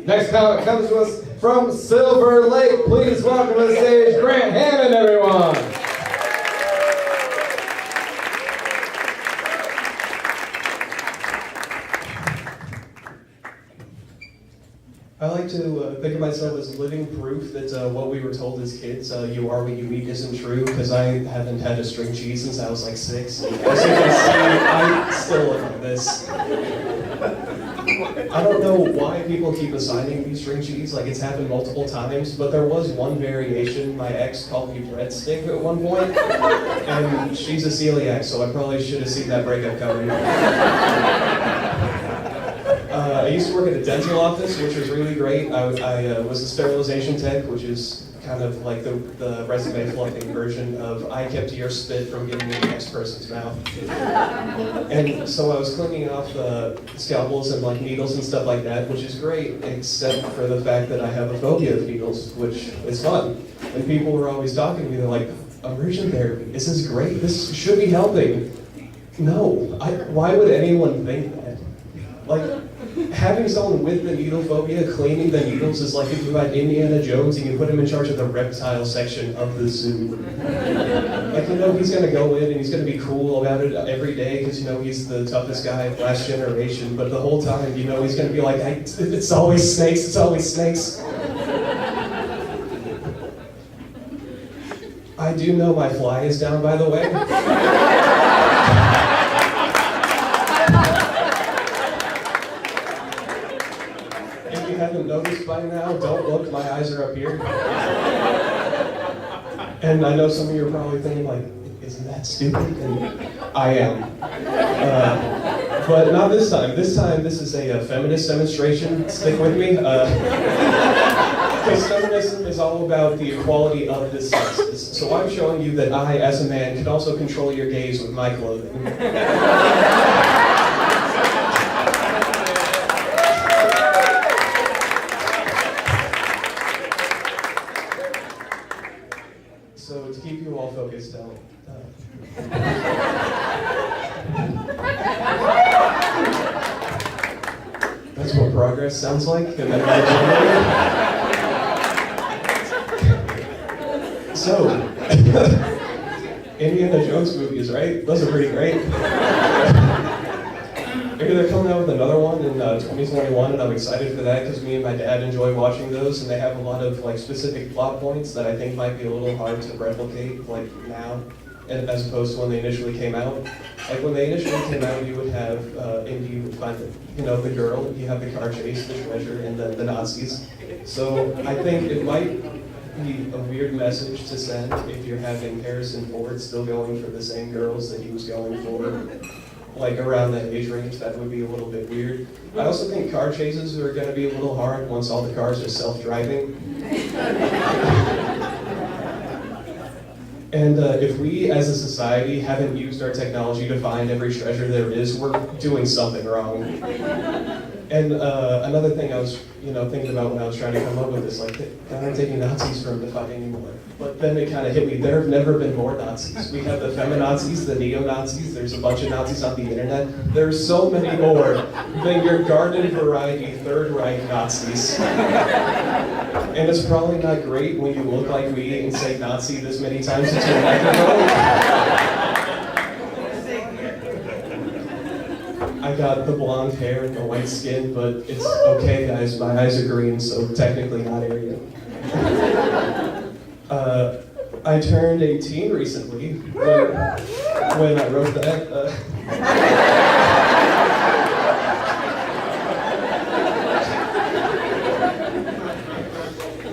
Next comic comes to us from Silver Lake. Please welcome to the stage Grant Hammond, everyone. I like to think of myself as living proof that what we were told as kids, you are what you eat, isn't true, because I haven't had a string cheese since I was like 6. As you can see, I still look like this. I don't know why people keep assigning me string cheese, like it's happened multiple times, but there was one variation. My ex called me breadstick at one point, and she's a celiac, so I probably should have seen that breakup coming. I used to work at a dental office, which was really great. I was a sterilization tech, which is kind of like the resume fluffing version of I kept your spit from getting in the next person's mouth. And so I was cleaning off scalpels and like needles and stuff like that, which is great, except for the fact that I have a phobia of needles, which is fun. And people were always talking to me, they're like, immersion therapy, this is great, this should be helping. No, why would anyone think that? Like, having someone with the needle phobia cleaning the needles is like if you had Indiana Jones and you put him in charge of the reptile section of the zoo. Like, you know, he's gonna go in and he's gonna be cool about it every day because, you know, he's the toughest guy of last generation, but the whole time, you know, he's gonna be like, it's always snakes, it's always snakes. I do know my fly is down, by the way. If you haven't noticed by now, don't look, my eyes are up here. And I know some of you are probably thinking like, isn't that stupid? And I am. But not this time. This time, this is a feminist demonstration. Stick with me. Because feminism is all about the equality of the sexes. So I'm showing you that I, as a man, can also control your gaze with my clothing. So to keep you all focused down. That's what progress sounds like. So, Indiana Jones movies, right? Those are pretty great. Maybe they're coming out with another one in 2021, and I'm excited for that because me and my dad enjoy watching those, and they have a lot of like specific plot points that I think might be a little hard to replicate like now, as opposed to when they initially came out. Like when they initially came out, you would have Indy would find the girl, you have the car chase, the treasure, and the Nazis. So I think it might be a weird message to send if you're having Harrison Ford still going for the same girls that he was going for. Like around that age range, that would be a little bit weird. I also think car chases are going to be a little hard once all the cars are self-driving. And if we as a society haven't used our technology to find every treasure there is, we're doing something wrong. And another thing I was thinking about when I was trying to come up with this, like, there aren't any Nazis for him to fight anymore. But then it kind of hit me, there have never been more Nazis. We have the feminazis, the neo-Nazis, there's a bunch of Nazis on the internet. There's so many more than your garden variety Third Reich Nazis. And it's probably not great when you look like me and say Nazi this many times into your microphone. I got the blonde hair and the white skin, but it's okay, guys. My eyes are green, so technically not Aryan. I turned 18 recently when I wrote that.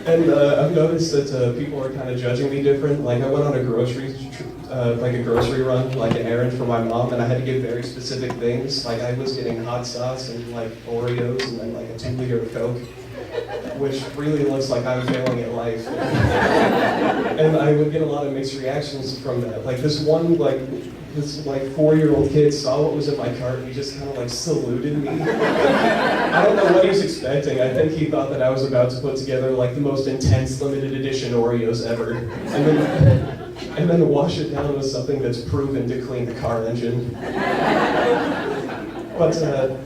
And I've noticed that people are kind of judging me different. Like I went on a grocery run, like an errand for my mom, and I had to get very specific things. Like I was getting hot sauce and like Oreos and then like a 2-liter of Coke, which really looks like I'm failing at life. And I would get a lot of mixed reactions from that. Like this 4-year-old kid saw what was in my cart and he just kind of like saluted me. I don't know what he was expecting. I think he thought that I was about to put together like the most intense limited edition Oreos ever. And then wash it down with something that's proven to clean the car engine. But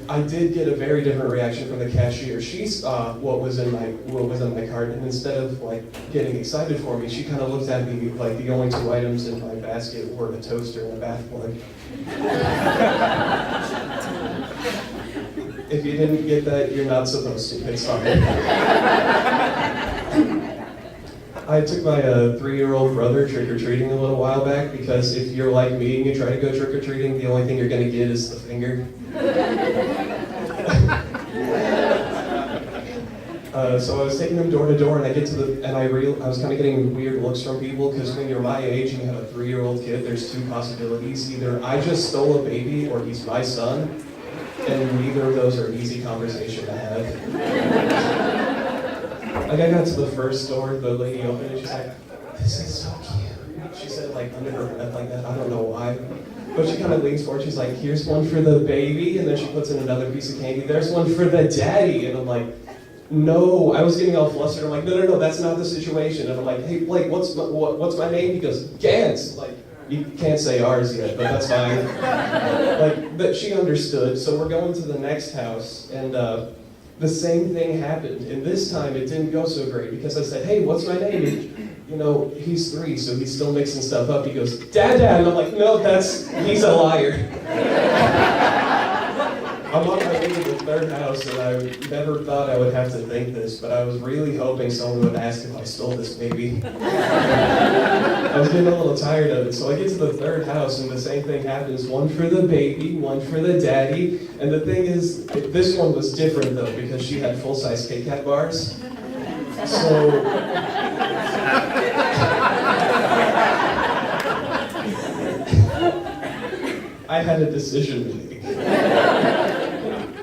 I did get a very different reaction from the cashier. She saw what was in my cart, and instead of like getting excited for me, she kind of looked at me like the only two items in my basket were a toaster and a bath plug. If you didn't get that, you're not supposed to. It's fine. I took my 3-year-old brother trick-or-treating a little while back because if you're like me and you try to go trick-or-treating, the only thing you're going to get is the finger. So I was taking him door to door, and I was kind of getting weird looks from people because when you're my age and you have a 3-year-old kid, there's two possibilities. Either I just stole a baby or he's my son, and neither of those are easy conversation to have. Like I got to the first door, the lady opened it, she's like, "This is so cute." She said it like under her breath like that, I don't know why. But she kind of leans forward, she's like, "Here's one for the baby," and then she puts in another piece of candy, "There's one for the daddy," and I'm like, no, I was getting all flustered, I'm like, no, that's not the situation, and I'm like, "Hey Blake, what's my name?" He goes, "Gantz." Like, you can't say ours yet, but that's fine. Like, but she understood, so we're going to the next house, and the same thing happened, and this time it didn't go so great because I said, "Hey, what's my name?" And, he's 3, so he's still mixing stuff up. He goes, Dad, and I'm like, no, he's a liar. I'm on my way to the third house, and I never thought I would have to think this, but I was really hoping someone would ask if I stole this baby. I was getting a little tired of it, so I get to the third house, and the same thing happens. One for the baby, one for the daddy, and the thing is, this one was different, though, because she had full-size Kit Kat bars. So... I had a decision to make.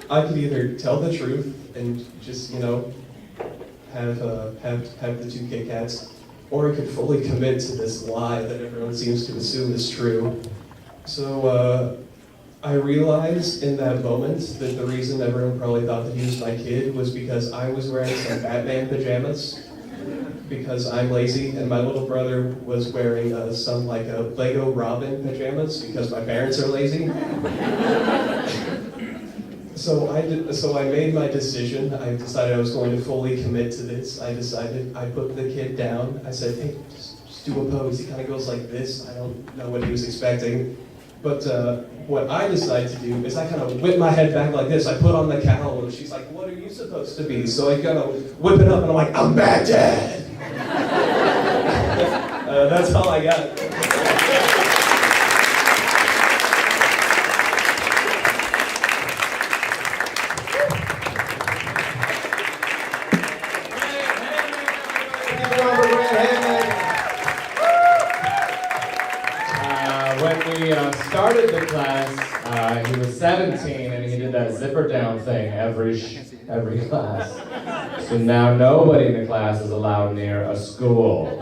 I could either tell the truth and just, have the 2 Kit Kats, or I could fully commit to this lie that everyone seems to assume is true. So I realized in that moment that the reason everyone probably thought that he was my kid was because I was wearing some Batman pajamas, because I'm lazy, and my little brother was wearing some like a Lego Robin pajamas because my parents are lazy. So I made my decision. I decided I was going to fully commit to this. I put the kid down. I said, "Hey, just do a pose." He kind of goes like this. I don't know what he was expecting. But what I decided to do is I kind of whip my head back like this. I put on the cowl, and she's like, "What are you supposed to be?" So I kind of whip it up, and I'm like, "I'm Baghdad." That's all I got. When we started the class, he was 17 and he did that zipper down thing every class. So now nobody in the class is allowed near a school.